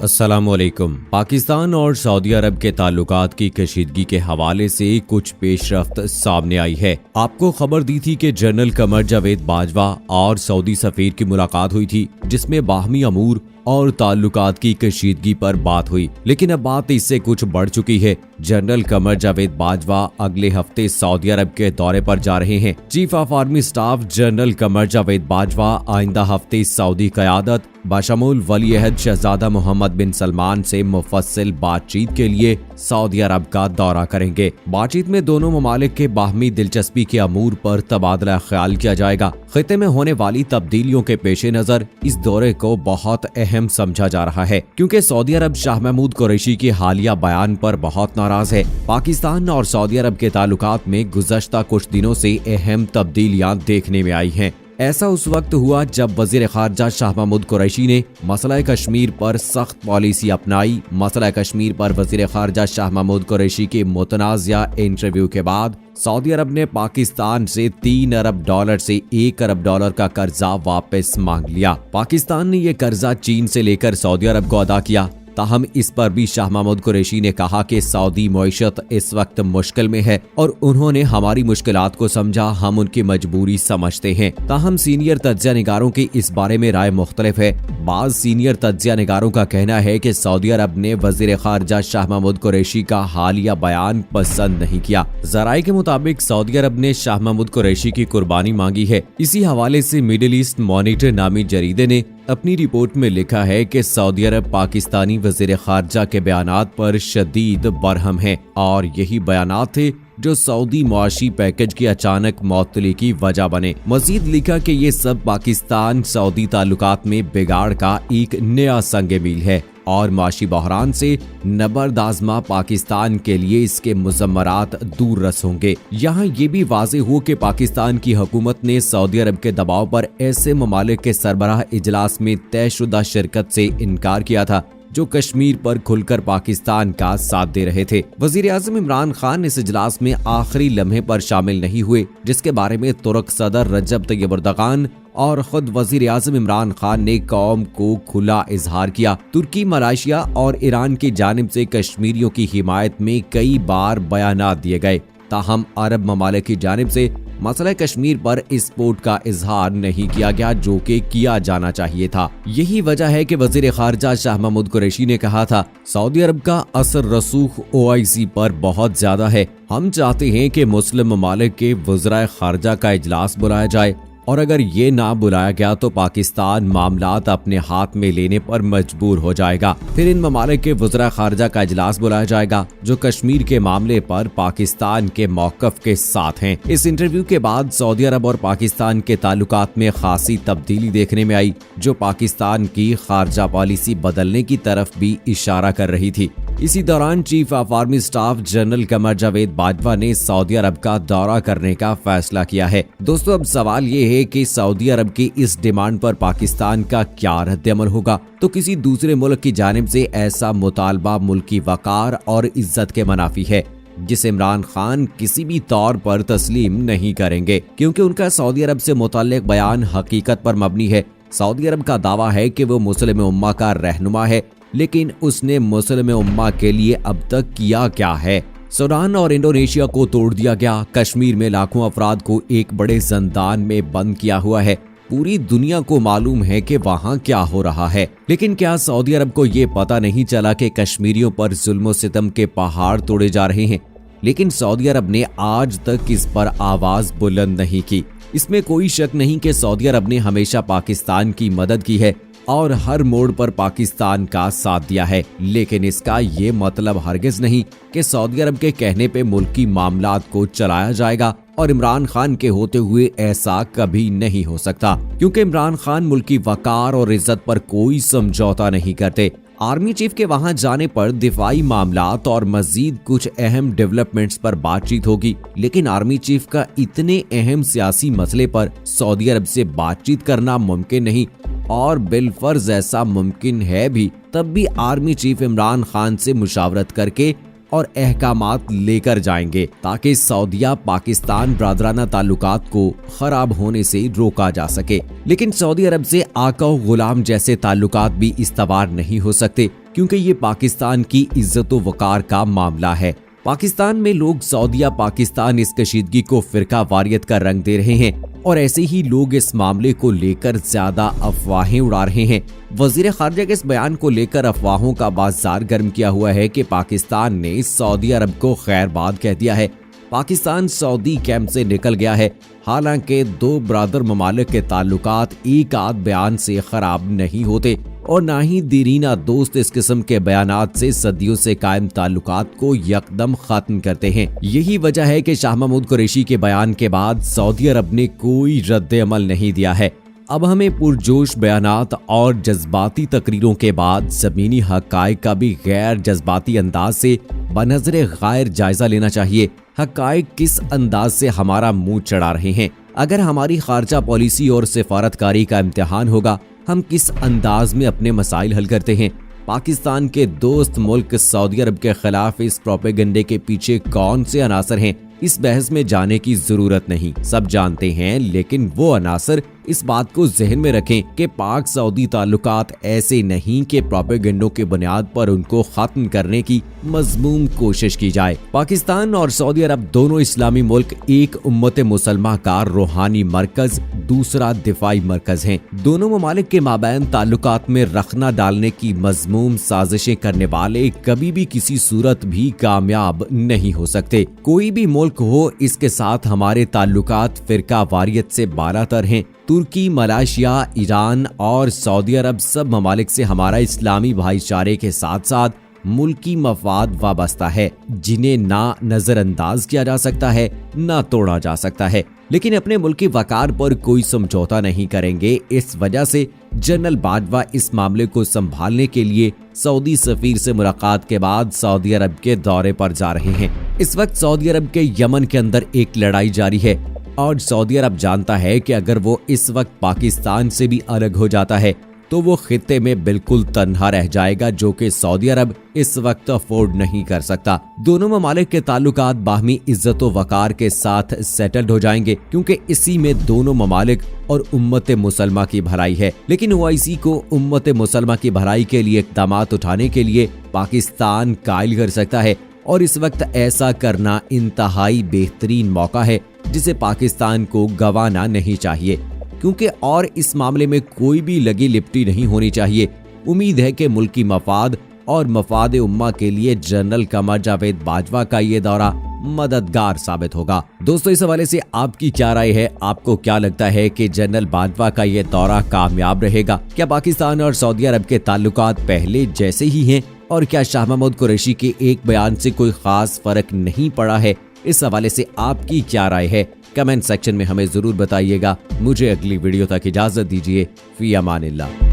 अस्सलामुअलैकुम। पाकिस्तान और सऊदी अरब के ताल्लुकात की कशीदगी के हवाले से कुछ पेशरफ्त सामने आई है। आपको खबर दी थी कि जनरल कमर जावेद बाजवा और सऊदी सफीर की मुलाकात हुई थी, जिसमें बाहमी अमूर और ताल्लुकात की कशीदगी पर बात हुई। लेकिन अब बात इससे कुछ बढ़ चुकी है। जनरल कमर जावेद बाजवा अगले हफ्ते सऊदी अरब के दौरे पर जा रहे हैं। Chief of army staff general Qamar Javed Bajwa आइंदा हफ्ते सऊदी क़यादत बाशमूल वली अहद शहजादा मोहम्मद बिन सलमान से मुफस्सिल बातचीत के लिए सऊदी अरब का दौरा करेंगे। बातचीत में दोनों ममालिक के बाहमी दिलचस्पी के अमूर पर तबादला ख्याल किया जाएगा। खिते में होने वाली तब्दीलियों के पेश नजर इस दौरे को बहुत अहम समझा जा रहा है, क्योंकि सऊदी अरब शाह महमूद कुरैशी के हालिया बयान पर बहुत नाराज है। पाकिस्तान और सऊदी अरब के ताल्लुकात में गुज़श्ता कुछ दिनों से अहम तब्दीलियां देखने में आई हैं। ऐसा उस वक्त हुआ जब वजीर खारजा शाह महमूद कुरैशी ने मसला कश्मीर पर सख्त पॉलिसी अपनाई। मसला कश्मीर पर वजीर खारजा शाह महमूद कुरैशी के मुतनाज़ा इंटरव्यू के बाद सऊदी अरब ने पाकिस्तान से $3 अरब से $1 अरब का कर्जा वापस मांग लिया। पाकिस्तान ने यह कर्जा चीन से लेकर सऊदी अरब को अदा किया। ताहम इस पर भी शाह महमूद कुरैशी ने कहा कि सऊदी मईशत इस वक्त मुश्किल में है और उन्होंने हमारी मुश्किलात को समझा, हम उनकी मजबूरी समझते हैं। ताहम सीनियर तज्ज़िया निगारों की इस बारे में राय मुख्तलिफ है। बाज़ सीनियर तज्ज़िया निगारों का कहना है कि सऊदी अरब ने वज़ीर ख़ारजा शाह महमूद कुरैशी का हालिया बयान पसंद नहीं किया। ज़राए के मुताबिक सऊदी अरब ने शाह महमूद कुरैशी की कुर्बानी मांगी है। इसी हवाले से मिडिल ईस्ट मॉनिटर नामी जरीदे ने अपनी रिपोर्ट में लिखा है कि सऊदी अरब पाकिस्तानी वज़ीर ख़ारजा के बयानात पर शदीद बरहम है और यही बयानात थे जो सऊदी मुआशी पैकेज की अचानक मअतली की वजह बने। मजीद लिखा कि ये सब पाकिस्तान सऊदी ताल्लुकात में बिगाड़ का एक नया संग मील है और मुआशी बहरान से नबरदाज़मा पाकिस्तान के लिए इसके मुज़म्मरात दूर रस होंगे। यहाँ ये भी वाज़े हो कि पाकिस्तान की हुकूमत ने सऊदी अरब के दबाव पर ऐसे ममालिक के सरबराह इजलास में तयशुदा शिरकत से इनकार किया था जो कश्मीर पर खुलकर पाकिस्तान का साथ दे रहे थे। वजीर आज़म इमरान खान इस इजलास में आखिरी लम्हे पर शामिल नहीं हुए, जिसके बारे में तुर्क सदर रजब तैयब एर्दोगान और खुद वजीर आज़म इमरान खान ने कौम को खुला इजहार किया। तुर्की, मलेशिया और ईरान की जानिब से कश्मीरियों की हिमायत में कई बार बयानात दिए गए। ताहम अरब ममालिक की जानिब से मसला कश्मीर पर इस सपोर्ट का इजहार नहीं किया गया जो कि किया जाना चाहिए था। यही वजह है कि वजीर खारजा शाह महमूद कुरैशी ने कहा था, सऊदी अरब का असर रसूख OIC पर बहुत ज्यादा है। हम चाहते हैं कि मुस्लिम ममालिक के वज़राए खारजा का इजलास बुलाया जाए और अगर ये ना बुलाया गया तो पाकिस्तान मामलात अपने हाथ में लेने पर मजबूर हो जाएगा। फिर इन ममालिक के वज़राए खारजा का इजलास बुलाया जाएगा जो कश्मीर के मामले पर पाकिस्तान के मौक़िफ़ के साथ हैं। इस इंटरव्यू के बाद सऊदी अरब और पाकिस्तान के ताल्लुकात में खासी तब्दीली देखने में आई, जो पाकिस्तान की खारजा पॉलिसी बदलने की तरफ भी इशारा कर रही थी। इसी दौरान chief of army staff general Qamar Javed Bajwa ने सऊदी अरब का दौरा करने का फैसला किया है। दोस्तों, अब सवाल ये है कि सऊदी अरब की इस डिमांड पर पाकिस्तान का क्या रद्द-ए-अमल होगा। तो किसी दूसरे मुल्क की जानिब से ऐसा मुतालबा मुल्की वकार और इज्जत के मुनाफी है, जिसे इमरान खान किसी भी तौर पर तस्लीम नहीं करेंगे, क्योंकि उनका सऊदी अरब से मुतल्लिक बयान हकीकत पर मबनी है। सऊदी अरब का दावा है कि वो मुस्लिम उम्मा का रहनुमा है, लेकिन उसने मुस्लिम उम्मा के लिए अब तक किया क्या है? सूडान और इंडोनेशिया को तोड़ दिया गया। कश्मीर में लाखों अफराद को एक बड़े जंदान में बंद किया हुआ है। पूरी दुनिया को मालूम है कि वहाँ क्या हो रहा है, लेकिन क्या सऊदी अरब को ये पता नहीं चला कि कश्मीरियों पर जुल्म सितम के पहाड़ तोड़े जा रहे हैं? लेकिन सऊदी अरब ने आज तक इस पर आवाज बुलंद नहीं की। इसमें कोई शक नहीं कि सऊदी अरब ने हमेशा पाकिस्तान की मदद की है और हर मोड़ पर पाकिस्तान का साथ दिया है, लेकिन इसका ये मतलब हरगिज नहीं कि सऊदी अरब के कहने पे मुल्की मामलात को चलाया जाएगा और इमरान खान के होते हुए ऐसा कभी नहीं हो सकता, क्योंकि इमरान खान मुल्की वकार और इज्जत पर कोई समझौता नहीं करते। आर्मी चीफ के वहां जाने पर दिफाई मामलात और मजीद कुछ अहम डेवलपमेंट्स पर बातचीत होगी, लेकिन आर्मी चीफ का इतने अहम सियासी मसले पर सऊदी अरब से बातचीत करना मुमकिन नहीं, और बिलफर्ज ऐसा मुमकिन है भी तब भी आर्मी चीफ इमरान खान से मुशावरत करके और अहकामात लेकर जाएंगे ताकि सऊदीया पाकिस्तान ब्रादराना ताल्लुकात को खराब होने से रोका जा सके। लेकिन सऊदी अरब से आका व गुलाम जैसे ताल्लुकात भी इस्तवार नहीं हो सकते। क्योंकि ये पाकिस्तान की इज्जत व वकार का मामला है। पाकिस्तान में लोग सऊदीया पाकिस्तान इस कशीदगी को फिरका वारियत का रंग दे रहे हैं और ऐसे ही लोग इस मामले को लेकर ज्यादा अफवाहें उड़ा रहे हैं। वजीर खारजा के इस बयान को लेकर अफवाहों का बाजार गर्म किया हुआ है कि पाकिस्तान ने सऊदी अरब को खैरबाद कह दिया है। पाकिस्तान सऊदी कैंप से निकल गया है। हालांकि दो बरादर ममालिक के ताल्लुकात एक आध बयान से खराब नहीं होते और ना ही दीरीना दोस्त इस किस्म के बयानात से सदियों से कायम ताल्लुकात को यकदम खत्म करते हैं। यही वजह है कि शाह महमूद कुरैशी के बयान के बाद सऊदी अरब ने कोई रद्द अमल नहीं दिया है। अब हमें पुरजोश बयानात और जज्बाती तकरीरों के बाद जमीनी हक़ाइक़ का भी गैर जज्बाती अंदाज से बनज़रे गैर जायजा लेना चाहिए। हक़ाइक़ किस अंदाज से हमारा मुंह चढ़ा रहे हैं। अगर हमारी खारजा पॉलिसी और सिफारतकारी का इम्तिहान होगा, हम किस अंदाज में अपने मसाइल हल करते हैं। पाकिस्तान के दोस्त मुल्क सऊदी अरब के खिलाफ इस प्रोपेगेंडे के पीछे कौन से अनासर हैं, इस बहस में जाने की जरूरत नहीं, सब जानते हैं। लेकिन वो अनासर इस बात को जहन में रखें कि पाक सऊदी ताल्लुकात ऐसे नहीं कि प्रोपेगेंडों के बुनियाद पर उनको खत्म करने की मजमूम कोशिश की जाए। पाकिस्तान और सऊदी अरब दोनों इस्लामी मुल्क एक उम्मत मुसलमान का रूहानी मरकज, दूसरा दिफाई मरकज हैं। दोनों ममालिक के माबैन ताल्लुकात में रखना डालने की मजमूम साजिशें करने वाले कभी भी किसी सूरत भी कामयाब नहीं हो सकते। कोई भी मुल्क हो, इसके साथ हमारे ताल्लुकात फिरका वारियत से बालातर हैं। तुर्की, मलेशिया, ईरान और सऊदी अरब सब ममालिक से हमारा इस्लामी भाईचारे के साथ साथ मुल्की मफाद वाबस्ता है, जिन्हें ना नजरअंदाज किया जा सकता है, ना तोड़ा जा सकता है। लेकिन अपने मुल्की वकार पर कोई समझौता नहीं करेंगे। इस वजह से जनरल बाजवा इस मामले को संभालने के लिए सऊदी सफीर से मुलाकात के बाद सऊदी अरब के दौरे पर जा रहे हैं। इस वक्त सऊदी अरब के यमन के अंदर एक लड़ाई जारी है और सऊदी अरब जानता है कि अगर वो इस वक्त पाकिस्तान से भी अलग हो जाता है तो वो खित्ते में बिल्कुल तन्हा रह जाएगा, जो कि सऊदी अरब इस वक्त अफोर्ड नहीं कर सकता। दोनों ममालिक के ताल्लुकात बाहमी इज्जत व वकार के साथ सेटल्ड हो जाएंगे, क्योंकि इसी में दोनों ममालिक और उम्मत मुसलमा की भलाई है। लेकिन ओआईसी को उम्मत मुसलमा की भलाई के लिए इक़दामात उठाने के लिए पाकिस्तान कायल कर सकता है और इस वक्त ऐसा करना इंतहाई बेहतरीन मौका है, जिसे पाकिस्तान को गंवाना नहीं चाहिए, क्योंकि और इस मामले में कोई भी लगी लिपटी नहीं होनी चाहिए। उम्मीद है कि मुल्की मफाद और मफाद उम्मा के लिए जनरल कमर जावेद बाजवा का ये दौरा मददगार साबित होगा। दोस्तों, इस हवाले से आपकी क्या राय है? आपको क्या लगता है कि जनरल बाजवा का ये दौरा कामयाब रहेगा? क्या पाकिस्तान और सऊदी अरब के ताल्लुकात पहले जैसे ही हैं और क्या शाह महमूद कुरैशी के एक बयान से कोई खास फर्क नहीं पड़ा है? इस हवाले से आपकी क्या राय है? कमेंट सेक्शन में हमें जरूर बताइएगा। मुझे अगली वीडियो तक इजाजत दीजिए। फी अमानिल्लाह।